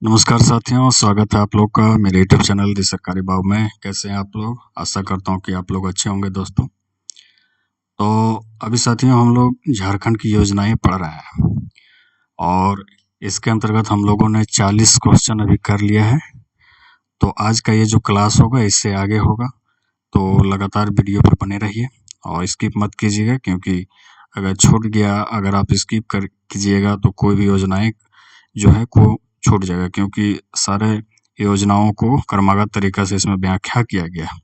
नमस्कार साथियों, स्वागत है आप लोग का मेरे यूट्यूब चैनल दी सरकारी बाव में। कैसे हैं आप लोग? आशा करता हूं कि आप लोग अच्छे होंगे दोस्तों। तो अभी साथियों हम लोग झारखंड की योजनाएं पढ़ रहे हैं और इसके अंतर्गत हम लोगों ने 40 क्वेश्चन अभी कर लिया है। तो आज का ये जो क्लास होगा इससे आगे होगा, तो लगातार वीडियो पर बने रहिए और स्किप मत कीजिएगा, क्योंकि अगर छूट गया, अगर आप स्किप कर कीजिएगा तो कोई भी योजनाएं जो है को छूट जाएगा, क्योंकि सारे योजनाओं को क्रमागत तरीका से इसमें व्याख्या किया गया है।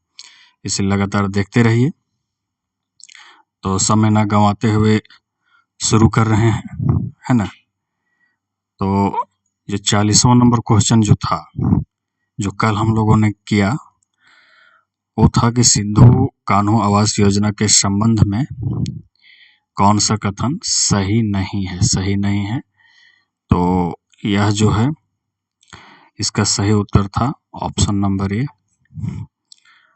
इसे लगातार देखते रहिए। तो समय ना गंवाते हुए शुरू कर रहे हैं, है ना। तो ये 40वां नंबर क्वेश्चन जो था, जो कल हम लोगों ने किया, वो था कि सिद्धू कान्हू आवास योजना के संबंध में कौन सा कथन सही नहीं है। तो यह जो है इसका सही उत्तर था ऑप्शन नंबर ए।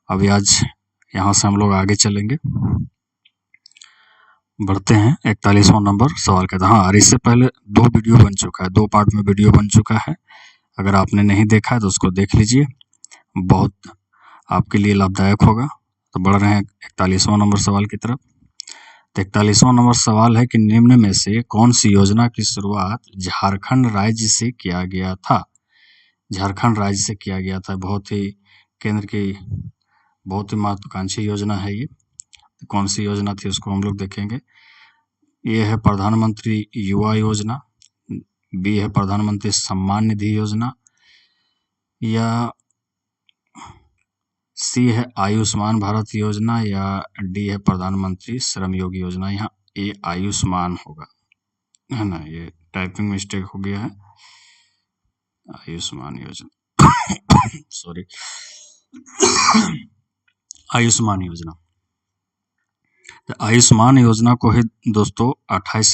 अभी आज यहाँ से हम लोग आगे चलेंगे, बढ़ते हैं 41वां नंबर सवाल का। हाँ, और इससे पहले 2 वीडियो बन चुका है, 2 पार्ट में वीडियो बन चुका है। अगर आपने नहीं देखा है तो उसको देख लीजिए, बहुत आपके लिए लाभदायक होगा। तो बढ़ रहे हैं 41वां नंबर सवाल की तरफ। तो 41वां नंबर सवाल है कि निम्न में से कौन सी योजना की शुरुआत झारखंड राज्य से किया गया था? झारखंड राज्य से किया गया था। बहुत ही केंद्र की बहुत ही महत्वाकांक्षी योजना है ये। कौन सी योजना थी उसको हम लोग देखेंगे। ये है प्रधानमंत्री युवा योजना, बी है प्रधानमंत्री सम्मान निधि योजना, या सी है आयुष्मान भारत योजना, या डी है प्रधानमंत्री श्रम योगी योजना। यहाँ ए आयुष्मान होगा, है ना। ये टाइपिंग मिस्टेक हो गया है, आयुष्मान योजना सॉरी आयुष्मान योजना। तो आयुष्मान योजना को है दोस्तों 28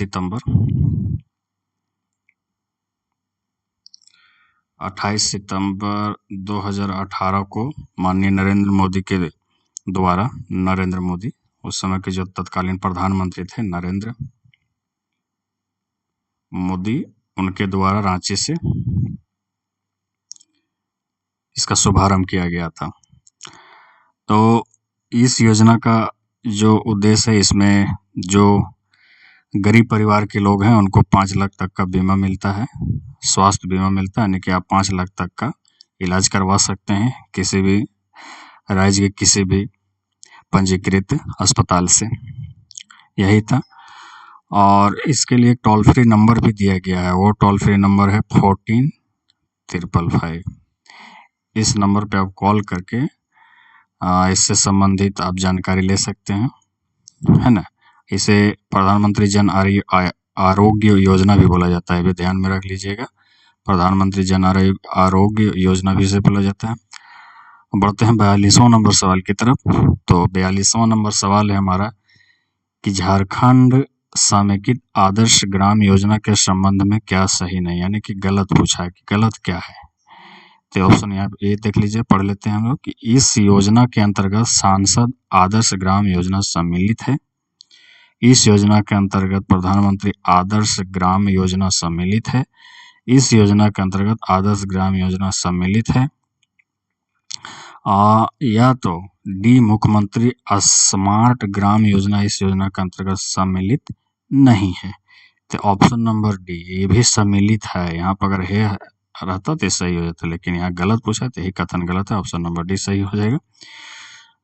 सितंबर 2018 को माननीय नरेंद्र मोदी के द्वारा, नरेंद्र मोदी उस समय के जो तत्कालीन प्रधानमंत्री थे नरेंद्र मोदी, उनके द्वारा रांची से इसका शुभारंभ किया गया था। तो इस योजना का जो उद्देश्य है, इसमें जो गरीब परिवार के लोग हैं उनको 5 लाख तक का बीमा मिलता है, स्वास्थ्य बीमा मिलता है, यानी कि आप 5 लाख तक का इलाज करवा सकते हैं किसी भी राज्य के किसी भी पंजीकृत अस्पताल से। यही था। और इसके लिए एक टोल फ्री नंबर भी दिया गया है, वो टोल फ्री नंबर है 14555। इस नंबर पे आप कॉल करके इससे संबंधित आप जानकारी ले सकते हैं, है ना। इसे प्रधानमंत्री जन आरोग्य योजना भी बोला जाता है, भी ध्यान में रख लीजिएगा। प्रधानमंत्री जन आरोग्य योजना भी इसे बोला जाता है। बढ़ते हैं 42वां नंबर सवाल की तरफ। तो 42वां नंबर सवाल है हमारा कि झारखंड समेकित आदर्श ग्राम योजना के संबंध में क्या सही नहीं, यानी कि गलत पूछा है कि गलत क्या है। तो ऑप्शन यहाँ ये देख लीजिए, पढ़ लेते हैं हम लोग कि इस योजना के अंतर्गत सांसद आदर्श ग्राम योजना सम्मिलित है। इस योजना के अंतर्गत प्रधानमंत्री आदर्श ग्राम योजना सम्मिलित है। इस योजना के अंतर्गत आदर्श ग्राम योजना सम्मिलित है, या तो डी मुख्यमंत्री स्मार्ट ग्राम योजना इस योजना के अंतर्गत सम्मिलित नहीं है। तो ऑप्शन नंबर डी ये भी सम्मिलित है। यहाँ पर अगर है रहता तो सही हो जाता, लेकिन यहाँ गलत पूछा तो यही कथन गलत है, ऑप्शन नंबर डी सही हो जाएगा।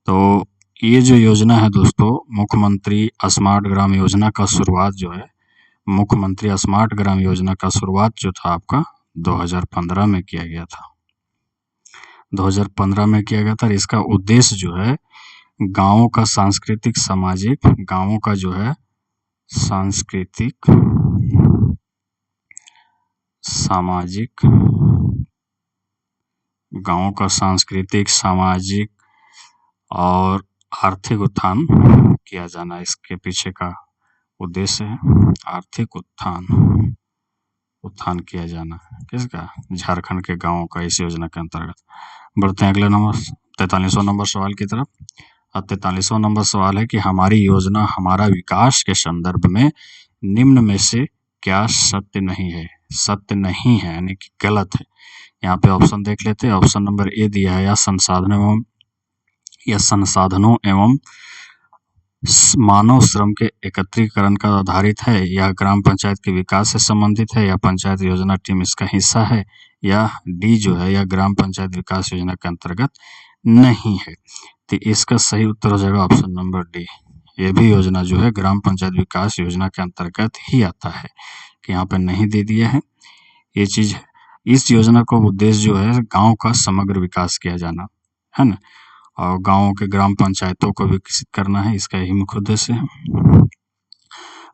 तो ये जो योजना है दोस्तों, मुख्यमंत्री स्मार्ट ग्राम योजना का शुरुआत जो है, मुख्यमंत्री स्मार्ट ग्राम योजना का शुरुआत जो था आपका 2015 में किया गया था। 2015 में किया गया था। इसका उद्देश्य जो है गाँवों का सांस्कृतिक सामाजिक, गाँवों का जो है सांस्कृतिक सामाजिक, गाँवों का सांस्कृतिक सामाजिक और आर्थिक उत्थान किया जाना, इसके पीछे का उद्देश्य है। आर्थिक उत्थान किया जाना किसका? झारखंड के गाँवों का, इस योजना के अंतर्गत। बढ़ते हैं अगले नंबर 43वां नंबर सवाल की तरफ। अब 43वां नंबर सवाल है कि हमारी योजना हमारा विकास के संदर्भ में निम्न में से क्या सत्य नहीं है। सत्य नहीं है, यानी कि गलत है। यहाँ पे ऑप्शन देख लेते हैं। ऑप्शन नंबर ए दिया है, या संसाधनों एवं मानव श्रम के एकत्रीकरण का आधारित है, या ग्राम पंचायत के विकास से संबंधित है, या पंचायत योजना टीम इसका हिस्सा है, या डी जो है या ग्राम पंचायत विकास योजना के अंतर्गत नहीं है। तो इसका सही उत्तर हो जाएगा ऑप्शन नंबर डी। ये भी योजना जो है ग्राम पंचायत विकास योजना के अंतर्गत ही आता है, कि यहाँ पे नहीं दे दिया है ये चीज। इस योजना का उद्देश्य जो है गांव का समग्र विकास किया जाना है ना, और गांवों के ग्राम पंचायतों को विकसित करना है, इसका यही मुख्य उद्देश्य है।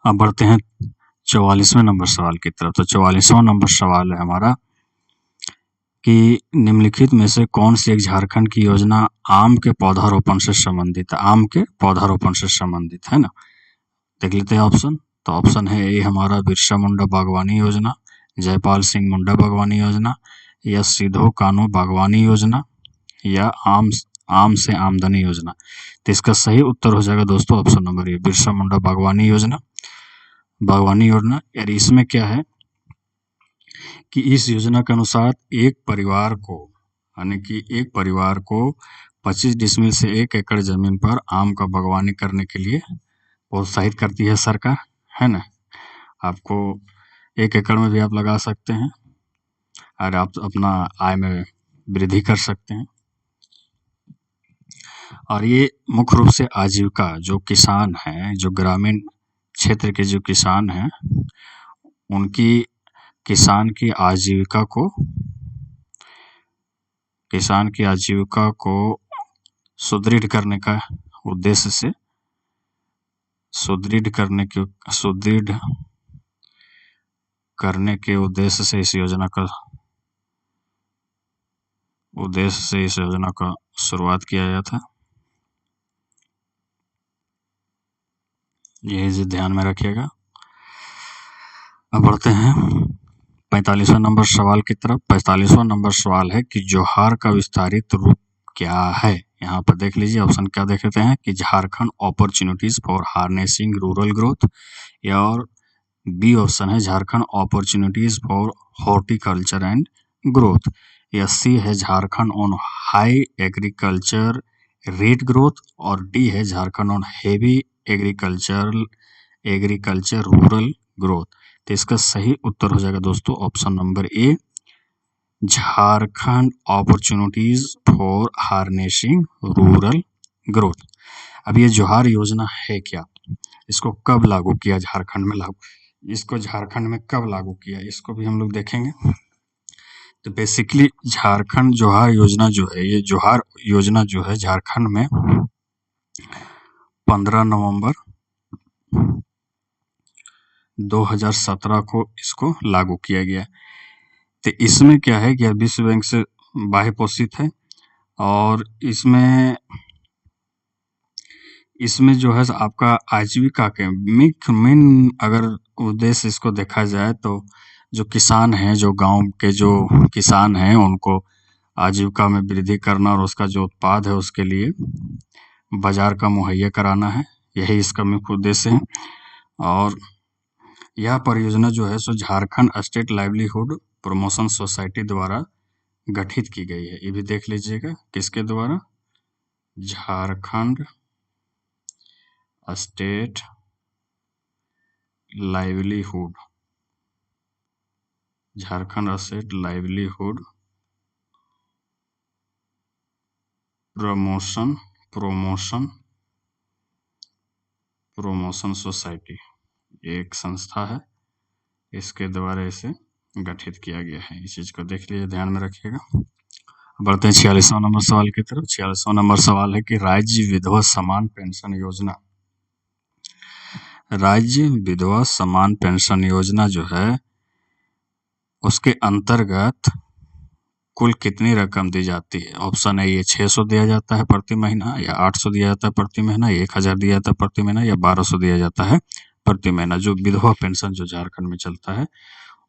अब बढ़ते हैं 44वें नंबर सवाल की तरफ। तो 44वां नंबर सवाल है हमारा कि निम्नलिखित में से कौन सी एक झारखंड की योजना आम के पौधारोपण से संबंधित है। आम के पौधारोपण से संबंधित है ना, देख लेते हैं ऑप्शन। तो ऑप्शन है ए हमारा बिरसा मुंडा बागवानी योजना, जयपाल सिंह मुंडा बागवानी योजना, या सिधो कान्हू बागवानी योजना, या आम से आमदनी योजना। तो इसका सही उत्तर हो जाएगा दोस्तों option number A, Birsa Munda बागवानी योजना। यार इसमें क्या है कि इस योजना के अनुसार एक परिवार को, यानी कि एक परिवार को 25 डिसमिल से 1 एकड़ जमीन पर आम का बागवानी करने के लिए प्रोत्साहित करती है सरकार, है ना। आपको 1 एकड़ में भी आप लगा सकते हैं और आप अपना आय में वृद्धि कर सकते हैं। और ये मुख्य रूप से आजीविका, जो किसान हैं, जो ग्रामीण क्षेत्र के जो किसान हैं, उनकी किसान की आजीविका को सुदृढ़ करने का उद्देश्य से, सुदृढ़ करने के उद्देश्य से इस योजना का शुरुआत किया गया था। यही ध्यान में रखिएगा। अब बढ़ते हैं 45वां नंबर सवाल की तरफ। 45वां नंबर सवाल है कि जोहार का विस्तारित रूप क्या है। यहाँ पर देख लीजिए ऑप्शन क्या देख लेते हैं कि Jharkhand opportunities for harnessing rural growth, या और बी ऑप्शन है Jharkhand opportunities for horticulture and growth, या सी है Jharkhand on high agriculture rate growth, और डी है Jharkhand on heavy agriculture rural growth. तो इसका सही उत्तर हो जाएगा दोस्तों option number A, Jharkhand opportunities for harnessing rural growth. अब ये जोहार योजना है क्या, इसको कब लागू किया झारखंड में कब लागू किया, इसको भी हम लोग देखेंगे। तो बेसिकली झारखंड जोहार योजना जो है, ये जोहार योजना जो है झारखंड में 15 नवंबर 2017 को इसको लागू किया गया। तो इसमें क्या है कि विश्व बैंक से बाह्य पोषित है, और इसमें जो है आपका आजीविका के मेन अगर उद्देश्य इसको देखा जाए तो जो किसान हैं, जो गांव के जो किसान हैं, उनको आजीविका में वृद्धि करना और उसका जो उत्पाद है उसके लिए बाजार का मुहैया कराना है, यही इसका मुख्य उद्देश्य है। और यह परियोजना जो है सो Jharkhand state livelihood promotion society द्वारा गठित की गई है। ये भी देख लीजिएगा किसके द्वारा, Jharkhand state livelihood promotion society एक संस्था है, इसके द्वारा इसे गठित किया गया है। इस चीज को देख लीजिए, ध्यान में रखिएगा। बढ़ते हैं 46वां नंबर सवाल की तरफ। 46वां नंबर सवाल है कि राज्य विधवा समान पेंशन योजना जो है उसके अंतर्गत कुल कितनी रकम दी जाती है। ऑप्शन है ये 600 दिया जाता है प्रति महीना, या 800 दिया जाता है प्रति महीना, या 1000 दिया जाता है प्रति महीना, या 1200 दिया जाता है प्रति महीना। जो विधवा पेंशन जो झारखंड में चलता है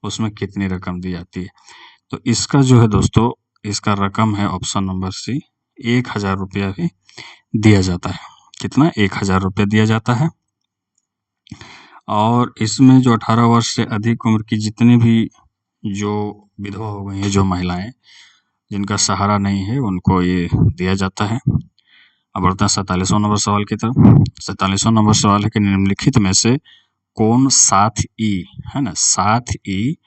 उसमें कितनी रकम दी जाती है। तो इसका जो है दोस्तों, इसका रकम है ऑप्शन नंबर सी, 1000 रुपया ही दिया जाता है। कितना, 1000 रुपया दिया जाता है। और इसमें जो 18 वर्ष से अधिक उम्र की जितनी भी जो विधवा हो गई हैं, जो महिलाएं जिनका सहारा नहीं है, उनको ये दिया जाता है। अब बढ़ते हैं 47वां नंबर सवाल की तरफ। 47वां नंबर सवाल है कि निम्नलिखित में से कौन 7E है ना, 7E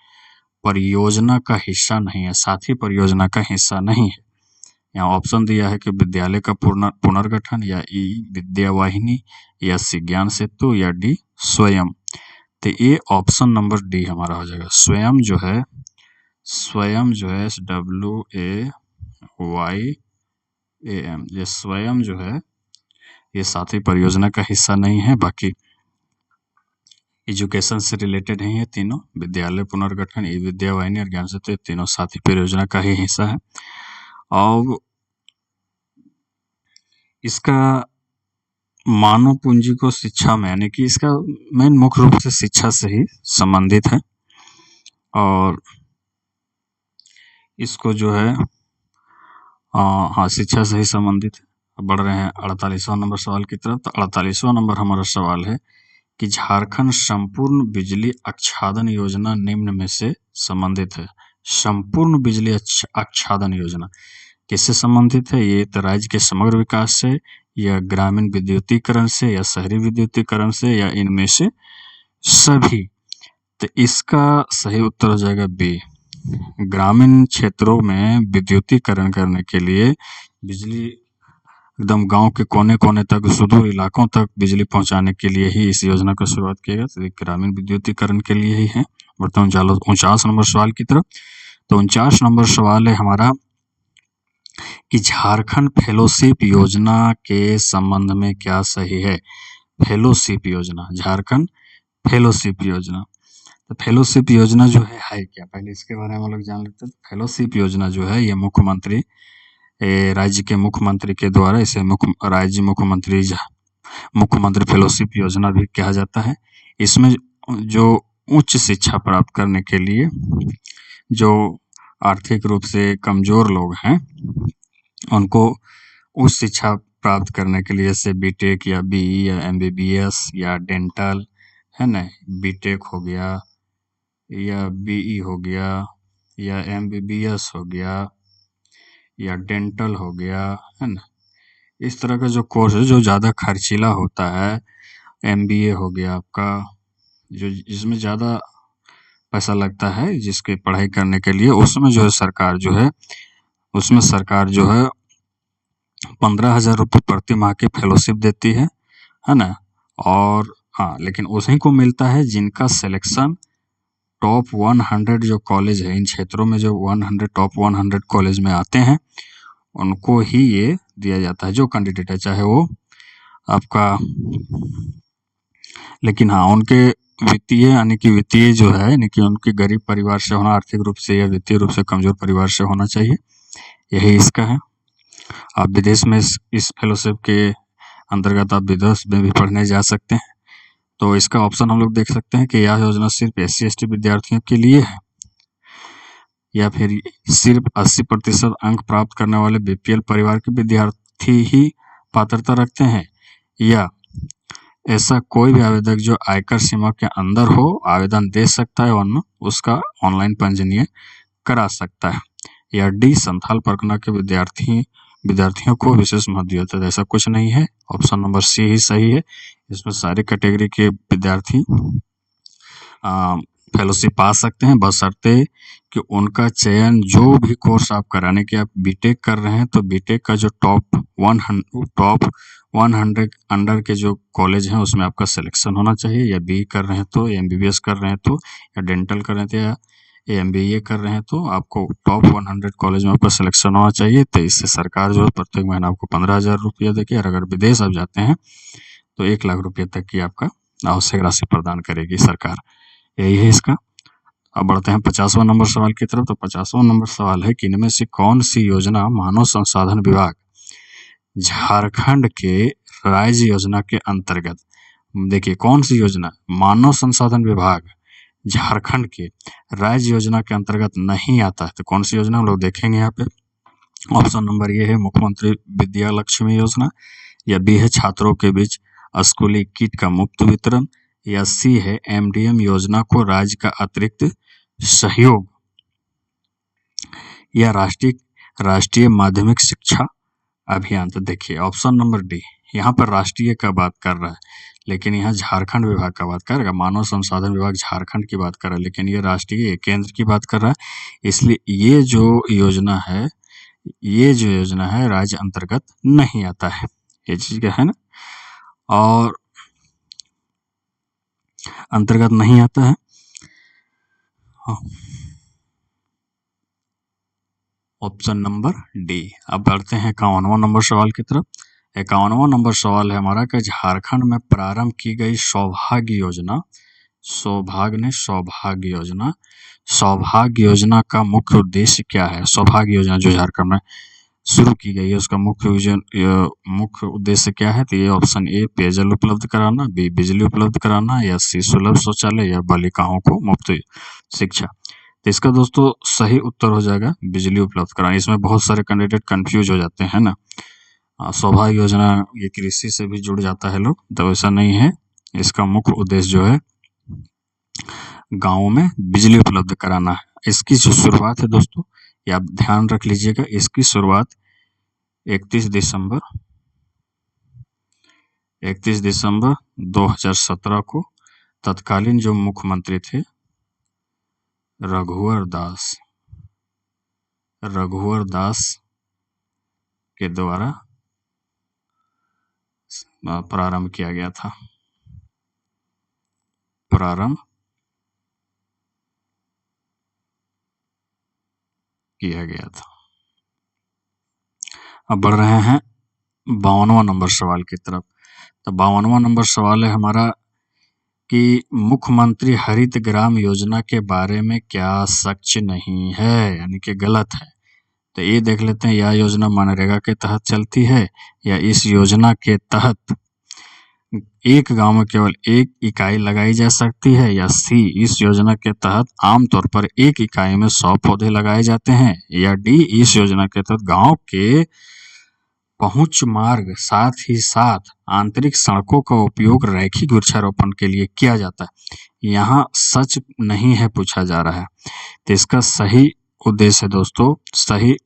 परियोजना का हिस्सा नहीं है, साथी परियोजना का हिस्सा नहीं है। यहाँ ऑप्शन दिया है कि विद्यालय का पुनर्गठन, या ई विद्या वाहिनी, या सी ज्ञान सेतु, या डी स्वयं। तो ये ऑप्शन नंबर डी हमारा हो जाएगा। स्वयं जो है SWAYAM, ये स्वयं जो है ये साथी परियोजना का हिस्सा नहीं है। बाकी एजुकेशन से रिलेटेड है ये तीनों, विद्यालय पुनर्गठन, ई विद्या वाहिनी और ज्ञान सेतु, तीनों साथी परियोजना का ही हिस्सा है। और इसका मानव पूंजी को शिक्षा में, यानी कि इसका मेन मुख्य रूप से शिक्षा से ही संबंधित है। और इसको जो है शिक्षा से ही संबंधित है। अब बढ़ रहे हैं 48वां नंबर सवाल की तरफ। तो 48वां नंबर हमारा सवाल है कि झारखंड संपूर्ण बिजली आच्छादन योजना निम्न में से संबंधित है। संपूर्ण बिजली आच्छादन योजना किससे संबंधित है? ये तो राज्य के समग्र विकास से, या ग्रामीण विद्युतीकरण से, या शहरी विद्युतीकरण से, या इनमें से सभी। तो इसका सही उत्तर हो जाएगा बी। ग्रामीण क्षेत्रों में विद्युतीकरण करने के लिए, बिजली एकदम गांव के कोने कोने तक, सुदूर इलाकों तक बिजली पहुंचाने के लिए ही इस योजना का शुरुआत किया गया। तो ग्रामीण विद्युतीकरण के लिए ही है। बढ़ते हैं 49 नंबर सवाल की तरफ। तो 49 नंबर सवाल है हमारा कि झारखंड फेलोशिप योजना के संबंध में क्या सही है? फेलोशिप योजना, झारखंड फेलोशिप योजना। तो फेलोशिप योजना जो है क्या, पहले इसके बारे में हम लोग जान लेते हैं। फेलोशिप योजना जो है ये मुख्यमंत्री, राज्य के मुख्यमंत्री के द्वारा इसे राज्य मुख्यमंत्री फेलोशिप योजना भी कहा जाता है। इसमें जो उच्च शिक्षा प्राप्त करने के लिए जो आर्थिक रूप से कमजोर लोग हैं, उनको उच्च शिक्षा प्राप्त करने के लिए, जैसे बीटेक या बीई या एमबीबीएस या डेंटल है ना, बीटेक हो गया या बीई हो गया या एमबीबीएस हो गया या डेंटल हो गया, है ना, इस तरह का जो कोर्स है जो ज़्यादा खर्चीला होता है। एमबीए हो गया आपका, जो जिसमें ज़्यादा पैसा लगता है जिसके पढ़ाई करने के लिए, उसमें जो है सरकार जो है 15,000 रुपये प्रति माह की फेलोशिप देती है ना। और हाँ, लेकिन उसी को मिलता है जिनका सिलेक्शन टॉप 100 जो कॉलेज है, इन क्षेत्रों में जो 100 टॉप 100 कॉलेज में आते हैं, उनको ही ये दिया जाता है, जो कैंडिडेट है, चाहे वो आपका। लेकिन हाँ, उनके वित्तीय जो है, यानी कि उनके गरीब परिवार से होना, आर्थिक रूप से या वित्तीय रूप से कमजोर परिवार से होना चाहिए, यही इसका है। आप विदेश में इस फेलोशिप के अंतर्गत आप विदेश में भी पढ़ने जा सकते हैं। तो इसका ऑप्शन हम लोग देख सकते हैं कि यह योजना सिर्फ SC/ST विद्यार्थियों के लिए है, या फिर सिर्फ 80% अंक प्राप्त करने वाले BPL परिवार के विद्यार्थी ही पात्रता रखते हैं, या ऐसा कोई भी आवेदक जो आयकर सीमा के अंदर हो आवेदन दे सकता है और उसका ऑनलाइन पंजीयन करा सकता है, या डी संथाल परगना के विद्यार्थियों को विशेष महत्व दिया जाता है। ऐसा कुछ नहीं है, ऑप्शन नंबर सी ही सही है। इसमें सारी कैटेगरी के विद्यार्थी फेलोशिप पा सकते हैं, बशर्ते कि उनका चयन, जो भी कोर्स आप कराने के, आप बीटेक कर रहे हैं तो बीटेक का जो टॉप 100 अंडर के जो कॉलेज हैं उसमें आपका सिलेक्शन होना चाहिए, या बी कर रहे हैं तो, या MBBS कर रहे हैं तो, या डेंटल कर रहे थे, या MBA कर रहे हैं तो आपको टॉप 100 कॉलेज में आपका सिलेक्शन होना चाहिए। तो इससे सरकार जो है प्रत्येक महीना आपको 15,000 रुपया देगी, और अगर विदेश आप जाते हैं तो 1 लाख रुपये तक की आपका आवश्यक राशि प्रदान करेगी सरकार। यही है इसका। अब बढ़ते हैं 50वां नंबर सवाल की तरफ। तो 50वां नंबर सवाल है कि इनमें से कौन सी योजना मानव संसाधन विभाग झारखंड के राज्य योजना के अंतर्गत, देखिए कौन सी योजना मानव संसाधन विभाग झारखंड के राज्य योजना के अंतर्गत नहीं आता है। तो कौन सी योजना हम लोग देखेंगे यहाँ पे। ऑप्शन नंबर ये है मुख्यमंत्री विद्या लक्ष्मी योजना, या बी है छात्रों के बीच स्कूली किट का मुफ्त वितरण, या सी है MDM योजना को राज्य का अतिरिक्त सहयोग या राष्ट्रीय माध्यमिक शिक्षा अभियान। तो देखिए ऑप्शन नंबर डी, यहाँ पर राष्ट्रीय का बात कर रहा है, लेकिन यहाँ झारखंड विभाग का बात करेगा। मानव संसाधन विभाग झारखंड की बात कर रहा है, लेकिन ये राष्ट्रीय केंद्र की बात कर रहा है। इसलिए ये जो योजना है राज्य अंतर्गत नहीं आता है, ये चीज क्या है ना, और अंतर्गत नहीं आता है। Option number D. अब बढ़ते हैं 51वां नंबर सवाल की तरफ। 51वां नंबर सवाल है हमारा कि झारखंड में प्रारंभ की गई सौभाग्य योजना का मुख्य उद्देश्य क्या है? सौभाग्य योजना जो झारखंड में शुरू की गई है उसका मुख्य उद्देश्य क्या है? तो ये ऑप्शन ए पेयजल उपलब्ध कराना, बी बिजली उपलब्ध कराना, या सी सुलभ शौचालय, या बालिकाओं को मुफ्त शिक्षा। तो इसका दोस्तों सही उत्तर हो जाएगा बिजली उपलब्ध कराना। इसमें बहुत सारे कैंडिडेट कंफ्यूज हो जाते हैं ना, सौभाग्य योजना ये कृषि से भी जुड़ जाता है लोग, तो ऐसा नहीं है। इसका मुख्य उद्देश्य जो है गाँव में बिजली उपलब्ध कराना है। इसकी जो शुरुआत है दोस्तों, ये आप ध्यान रख लीजिएगा, इसकी शुरुआत 31 दिसंबर 2017 को तत्कालीन जो मुख्यमंत्री थे रघुवर दास के द्वारा प्रारंभ किया गया था। अब बढ़ रहे हैं 52वां नंबर सवाल की तरफ। तो 52वां नंबर सवाल है हमारा कि मुख्यमंत्री हरित ग्राम योजना के बारे में क्या सच नहीं है, यानी कि गलत है। तो ये देख लेते हैं, यह योजना मनरेगा के तहत चलती है, या इस योजना के तहत एक गांव में केवल एक इकाई लगाई जा सकती है, या सी इस योजना के तहत आमतौर पर एक इकाई में 100 पौधे लगाए जाते हैं, या डी इस योजना के तहत गांव के पहुंच मार्ग साथ ही साथ आंतरिक सड़कों का उपयोग रैखिक वृक्षारोपण के लिए किया जाता है। यहाँ सच नहीं है पूछा जा रहा है, तो इसका सही उद्देश्य है दोस्तों, सही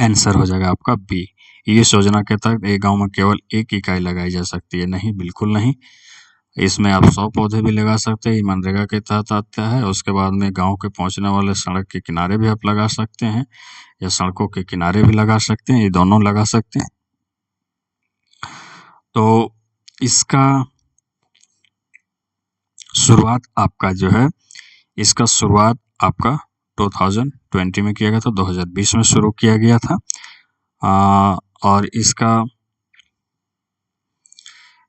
आंसर हो जाएगा आपका बी। इस योजना के तहत एक गांव में केवल एक इकाई लगाई जा सकती है। नहीं, बिल्कुल नहीं। इसमें आप 100 पौधे भी लगा सकते हैं, मनरेगा के तहत आता है। उसके बाद में गांव के पहुंचने वाले सड़क के किनारे भी आप लगा सकते हैं, या सड़कों के किनारे भी लगा सकते हैं, ये दोनों लगा सकते हैं। तो इसका शुरुआत आपका जो है, इसका शुरुआत आपका 2020 में किया गया था, 2020 में शुरू किया गया था। और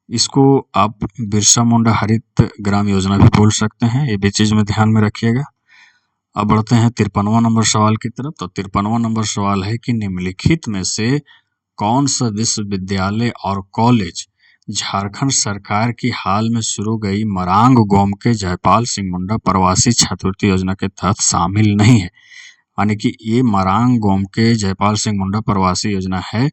इसको आप बिरसा मुंडा हरित ग्राम योजना भी बोल सकते हैं, ये भी चीज में ध्यान में रखिएगा। अब बढ़ते हैं 53वां नंबर सवाल की तरफ। तो 53वां नंबर सवाल है कि निम्नलिखित में से कौन सा विश्वविद्यालय और कॉलेज झारखंड सरकार की हाल में शुरू गई मरांग गोम के जयपाल सिंह मुंडा प्रवासी छात्रवृत्ति योजना के तहत शामिल नहीं है? यानी कि ये मरांग गोम के जयपाल सिंह मुंडा प्रवासी योजना है,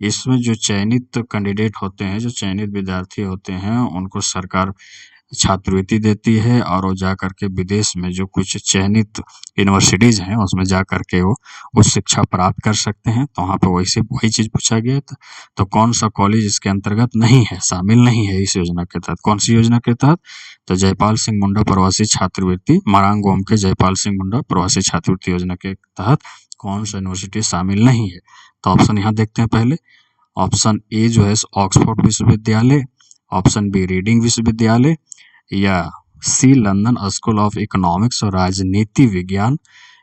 इसमें जो चयनित कैंडिडेट होते हैं, जो चयनित विद्यार्थी होते हैं, उनको सरकार छात्रवृत्ति देती है, और वो जा करके विदेश में जो कुछ चयनित यूनिवर्सिटीज हैं उसमें जा करके वो उच्च शिक्षा प्राप्त कर सकते हैं। तो वहाँ पे वही चीज पूछा गया था। तो कौन सा कॉलेज इसके अंतर्गत नहीं है, शामिल नहीं है इस योजना के तहत? कौन सी योजना के तहत? तो जयपाल सिंह मुंडा प्रवासी छात्रवृत्ति, मरांग गोम के जयपाल सिंह मुंडा प्रवासी छात्रवृत्ति योजना के तहत कौन सा यूनिवर्सिटी शामिल नहीं है? तो ऑप्शन यहाँ देखते हैं पहले। ऑप्शन ए जो है ऑक्सफोर्ड विश्वविद्यालय, ऑप्शन बी रीडिंग विश्वविद्यालय, या सी लंदन स्कूल ऑफ इकोनॉमिक्स और राजनीति विज्ञान,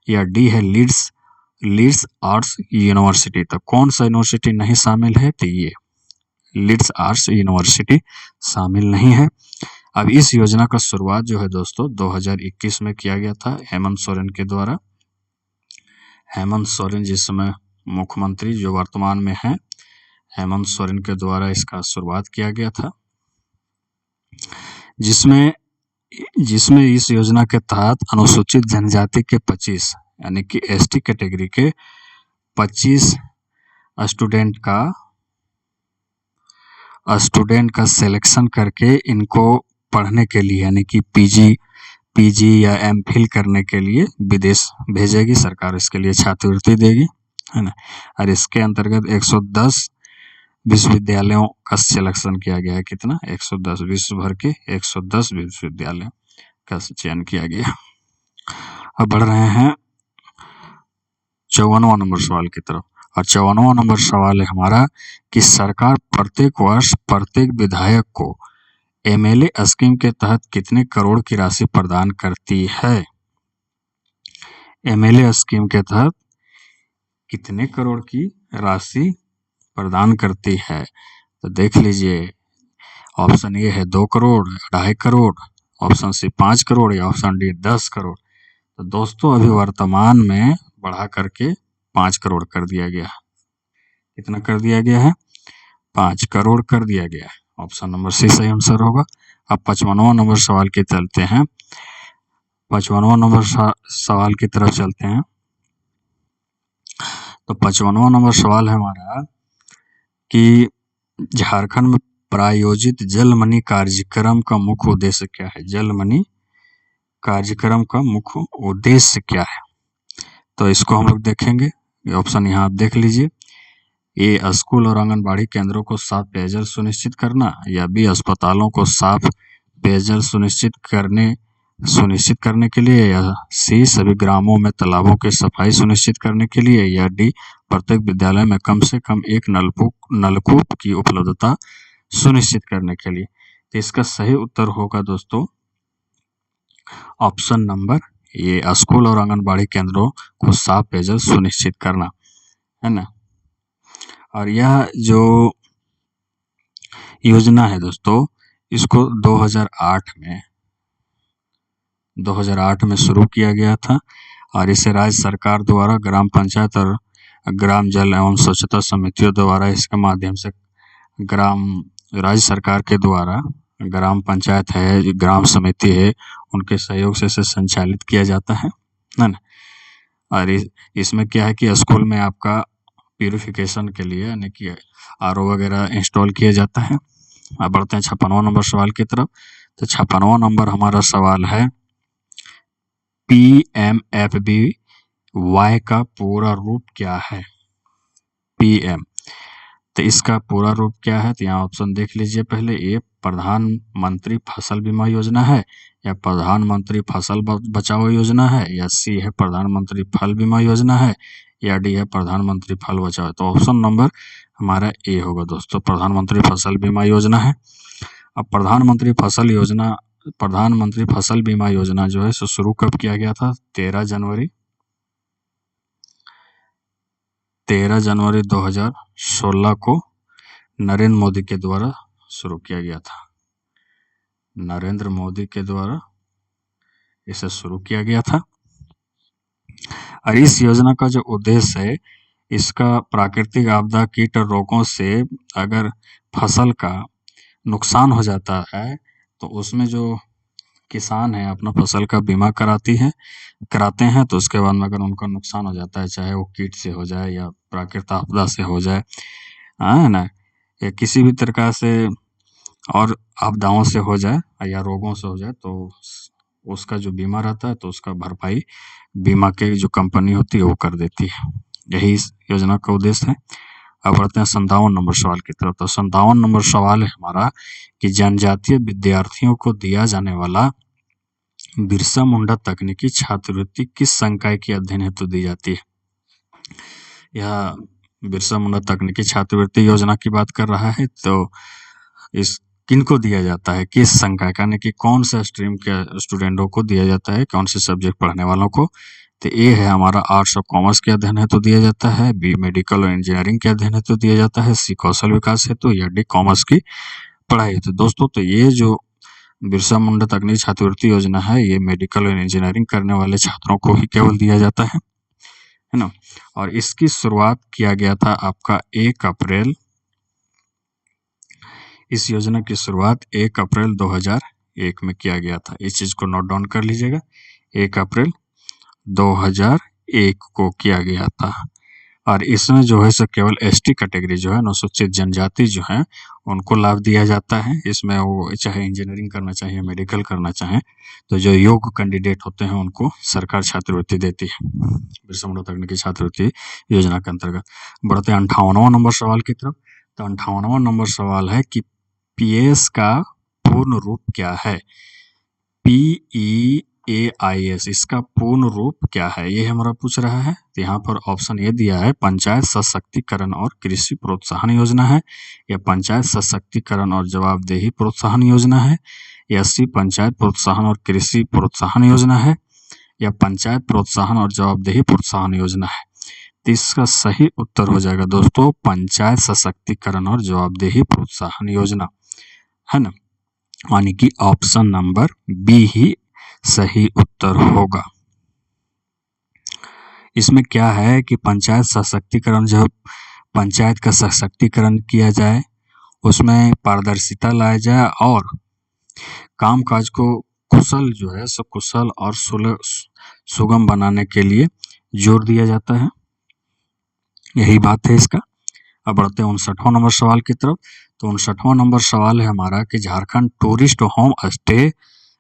या डी है लीड्स आर्ट्स यूनिवर्सिटी। तो कौन सा यूनिवर्सिटी नहीं शामिल है? तो ये लीड्स आर्ट्स यूनिवर्सिटी शामिल नहीं है। अब इस योजना का शुरुआत जो है दोस्तों 2021 में किया गया था हेमंत सोरेन के द्वारा। हेमंत सोरेन जिस समय मुख्यमंत्री जो वर्तमान में है, हेमंत सोरेन के द्वारा इसका शुरुआत किया गया था, जिसमें इस योजना के तहत अनुसूचित जनजाति के 25 यानी कि एसटी कैटेगरी के 25 स्टूडेंट का सिलेक्शन करके इनको पढ़ने के लिए, यानी कि पीजी पीजी या एमफिल करने के लिए विदेश भेजेगी सरकार, इसके लिए छात्रवृत्ति देगी, है ना। और इसके अंतर्गत 110 विश्वविद्यालयों का सिलेक्शन किया गया है। कितना? 110, विश्व भर के 110 विश्वविद्यालयों का चयन किया गया। अब बढ़ रहे हैं 54वां नंबर सवाल की तरफ। और 54वां नंबर सवाल है हमारा कि सरकार प्रत्येक वर्ष प्रत्येक विधायक को एमएलए स्कीम के तहत कितने करोड़ की राशि प्रदान करती है? एमएलए स्कीम के तहत कितने करोड़ की राशि प्रदान करती है? तो देख लीजिए, ऑप्शन ए है 2 करोड़, 2.5 करोड़, ऑप्शन सी 5 करोड़ या ऑप्शन डी 10 करोड़। तो दोस्तों अभी वर्तमान में बढ़ा करके 5 करोड़ कर दिया गया। कितना कर दिया गया है? 5 करोड़ कर दिया गया है। ऑप्शन नंबर सी सही आंसर होगा। अब 55वां नंबर सवाल के चलते हैं। 55वां नंबर सवाल की तरफ चलते हैं। तो 55वां नंबर सवाल है हमारा कि झारखंड में प्रायोजित जलमनी कार्यक्रम का मुख्य उद्देश्य क्या है? जलमनी कार्यक्रम का मुख्य उद्देश्य क्या है? तो इसको हम लोग देखेंगे। ये ऑप्शन यहाँ आप देख लीजिए। ए, स्कूल और आंगनबाड़ी केंद्रों को साफ पेयजल सुनिश्चित करना, या बी, अस्पतालों को साफ पेयजल सुनिश्चित करने के लिए, या सी, सभी ग्रामों में तालाबों की सफाई सुनिश्चित करने के लिए, या डी, प्रत्येक विद्यालय में कम से कम एक नलकूप की उपलब्धता सुनिश्चित करने के लिए। तो इसका सही उत्तर होगा दोस्तों ऑप्शन नंबर ए, स्कूल और आंगनबाड़ी केंद्रों को साफ पेयजल सुनिश्चित करना, है ना। और यह जो योजना है दोस्तों, इसको 2008 में शुरू किया गया था। और इसे राज्य सरकार द्वारा ग्राम पंचायत और ग्राम जल एवं स्वच्छता समितियों द्वारा इसके माध्यम से राज्य सरकार के द्वारा ग्राम पंचायत है, ग्राम समिति है, उनके सहयोग से इसे संचालित किया जाता है ना। और इसमें क्या है कि स्कूल में आपका प्यूरिफिकेशन के लिए यानी कि आरओ वगैरह इंस्टॉल किया जाता है। अब बढ़ते हैं 56वां नंबर सवाल की तरफ। तो 56वां नंबर हमारा सवाल है PMFBY का पूरा रूप क्या है? PM, तो इसका पूरा रूप क्या है? तो यहाँ ऑप्शन देख लीजिए पहले। ए, प्रधानमंत्री फसल बीमा योजना है, या प्रधानमंत्री फसल बचाओ योजना है, या सी है प्रधानमंत्री फल बीमा योजना है, या डी है प्रधानमंत्री फल बचाओ। तो ऑप्शन नंबर हमारा ए होगा दोस्तों, प्रधानमंत्री फसल बीमा योजना है। अब प्रधानमंत्री फसल बीमा योजना जो है सो शुरू कब किया गया था? 13 जनवरी 2016 को नरेंद्र मोदी के द्वारा शुरू किया गया था। नरेंद्र मोदी के द्वारा इसे शुरू किया गया था। और इस योजना का जो उद्देश्य है, इसका प्राकृतिक आपदा, कीट और रोगों से अगर फसल का नुकसान हो जाता है तो उसमें जो किसान है अपना फसल का बीमा कराते हैं। तो उसके बाद में अगर उनका नुकसान हो जाता है, चाहे वो कीट से हो जाए या प्राकृतिक आपदा से हो जाए, है ना, या किसी भी प्रकार से और आपदाओं से हो जाए या रोगों से हो जाए, तो उसका जो बीमा रहता है तो उसका भरपाई बीमा के जो कंपनी होती है वो कर देती है। यही इस योजना का उद्देश्य है। अब बढ़ते हैं 57 नंबर सवाल की तरफ। तो 57 नंबर सवाल है हमारा कि जनजातीय विद्यार्थियों को दिया जाने वाला बिरसा मुंडा तकनीकी छात्रवृत्ति किस संकाय के अध्ययन हेतु दी जाती है? यह बिरसा मुंडा तकनीकी छात्रवृत्ति योजना की बात कर रहा है। तो इस किनको दिया जाता है, किस संकाय का, यानी कि कौन सा स्ट्रीम के स्टूडेंटों को दिया जाता है, कौन से सब्जेक्ट पढ़ने वालों को? तो ए है हमारा आर्ट्स और कॉमर्स के अध्ययन हेतु दिया जाता है, बी मेडिकल और इंजीनियरिंग के अध्ययन हेतु दिया जाता है, सी कौशल विकास हेतु, या डी कॉमर्स की पढ़ाई हेतु। दोस्तों तो ये जो बिरसा मुंडा तकनीकी छात्रवृत्ति योजना है, ये मेडिकल और इंजीनियरिंग करने वाले छात्रों को ही केवल दिया जाता है ना। और इसकी शुरुआत किया गया था आपका 1 अप्रैल, इस योजना की शुरुआत 1 अप्रैल 2001 में किया गया था। इस चीज को नोट डाउन कर लीजिएगा, 1 अप्रैल 2001 को किया गया था। और इसमें जो है सो केवल एसटी कैटेगरी जो है, अनुसूचित जनजाति जो है, उनको लाभ दिया जाता है। इसमें वो चाहे इंजीनियरिंग करना चाहे, मेडिकल करना चाहें, तो जो योग्य कैंडिडेट होते हैं उनको सरकार छात्रवृत्ति देती है, बिरसा मुंडा तकनीकी छात्रवृत्ति योजना के अंतर्गत। बढ़ते हैं 58वां नंबर सवाल की तरफ। तो 58वां नंबर सवाल है कि पीएएस का पूर्ण रूप क्या है? PEAIS इसका पूर्ण रूप क्या है, ये हमारा पूछ रहा है। तो यहाँ पर ऑप्शन ए दिया है पंचायत सशक्तिकरण और कृषि प्रोत्साहन योजना है, या पंचायत सशक्तिकरण और जवाबदेही प्रोत्साहन योजना है, या सी पंचायत प्रोत्साहन और कृषि प्रोत्साहन योजना है, या पंचायत प्रोत्साहन और जवाबदेही प्रोत्साहन योजना है। तो इसका सही उत्तर हो जाएगा दोस्तों पंचायत सशक्तिकरण और जवाबदेही प्रोत्साहन योजना, है ना, यानी कि ऑप्शन नंबर बी ही सही उत्तर होगा। इसमें क्या है कि पंचायत सशक्तिकरण, जब पंचायत का सशक्तिकरण किया जाए, उसमें पारदर्शिता लाया जाए और कामकाज को कुशल जो है सब कुशल और सुगम बनाने के लिए जोर दिया जाता है, यही बात है इसका। अब बढ़ते हैं 59वां नंबर सवाल की तरफ। तो 59वां नंबर सवाल है हमारा कि Jharkhand tourist home stay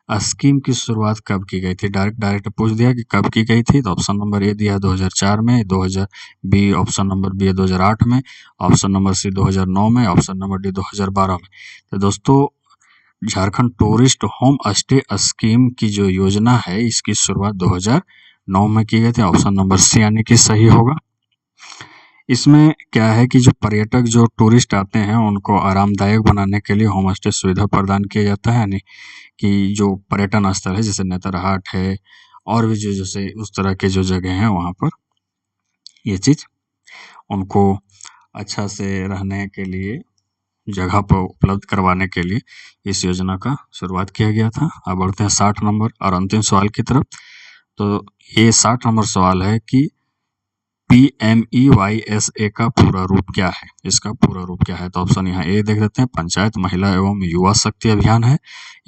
scheme की शुरुआत कब की गई थी? डायरेक्ट पूछ दिया कि कब की गई थी। तो ऑप्शन नंबर ए दिया 2004 में, 2000 बी, ऑप्शन नंबर बी 2008 में, ऑप्शन नंबर सी 2009 में, ऑप्शन नंबर डी 2012 में। तो दोस्तों Jharkhand tourist home stay scheme की जो योजना है, इसकी शुरुआत 2009 में की गई थी। ऑप्शन नंबर सी यानी कि सही होगा। इसमें क्या है कि जो पर्यटक, जो टूरिस्ट आते हैं, उनको आरामदायक बनाने के लिए होम स्टे सुविधा प्रदान किया जाता है, यानी कि जो पर्यटन स्थल है जैसे नेतरहाट है और भी जो जैसे उस तरह के जो जगह हैं, वहाँ पर ये चीज़ उनको अच्छा से रहने के लिए जगह पर उपलब्ध करवाने के लिए इस योजना का शुरुआत किया गया था। अब बढ़ते हैं 60 नंबर और अंतिम सवाल की तरफ। तो ये 60 नंबर सवाल है कि PMEYSA का पूरा रूप क्या है? इसका पूरा रूप क्या है? तो ऑप्शन यहाँ ए देख लेते हैं, पंचायत महिला एवं युवा शक्ति अभियान है,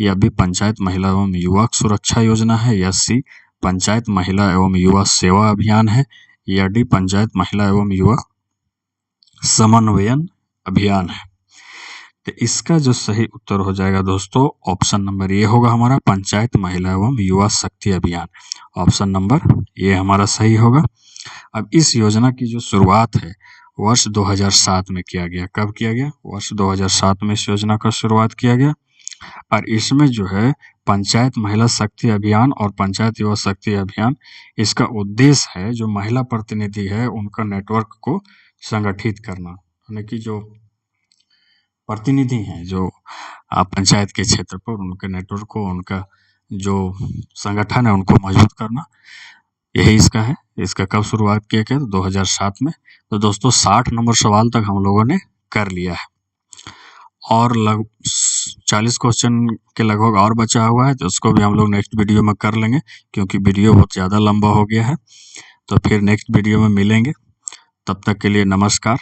या बी पंचायत महिला एवं युवा सुरक्षा योजना है, या सी पंचायत महिला एवं युवा सेवा अभियान है, या डी पंचायत महिला एवं युवा समन्वयन अभियान है। तो इसका जो सही उत्तर हो जाएगा दोस्तों ऑप्शन नंबर ए होगा हमारा, पंचायत महिला एवं युवा शक्ति अभियान। ऑप्शन नंबर ए हमारा सही होगा। अब इस योजना की जो शुरुआत है वर्ष 2007 में किया गया। कब किया गया? वर्ष 2007 में इस योजना का शुरुआत किया गया। और इसमें जो है पंचायत महिला शक्ति अभियान और पंचायत युवा शक्ति अभियान, इसका उद्देश्य है जो महिला प्रतिनिधि है उनका नेटवर्क को संगठित करना, यानी कि जो प्रतिनिधि हैं जो पंचायत के क्षेत्र पर, उनके नेटवर्क को, उनका जो संगठन है उनको मजबूत करना, यही इसका है। इसका कब शुरुआत किया गया? 2007 में। तो दोस्तों 60 नंबर सवाल तक हम लोगों ने कर लिया है और 40 क्वेश्चन के लगभग और बचा हुआ है, तो उसको भी हम लोग नेक्स्ट वीडियो में कर लेंगे, क्योंकि वीडियो बहुत ज़्यादा लंबा हो गया है। तो फिर नेक्स्ट वीडियो में मिलेंगे, तब तक के लिए नमस्कार।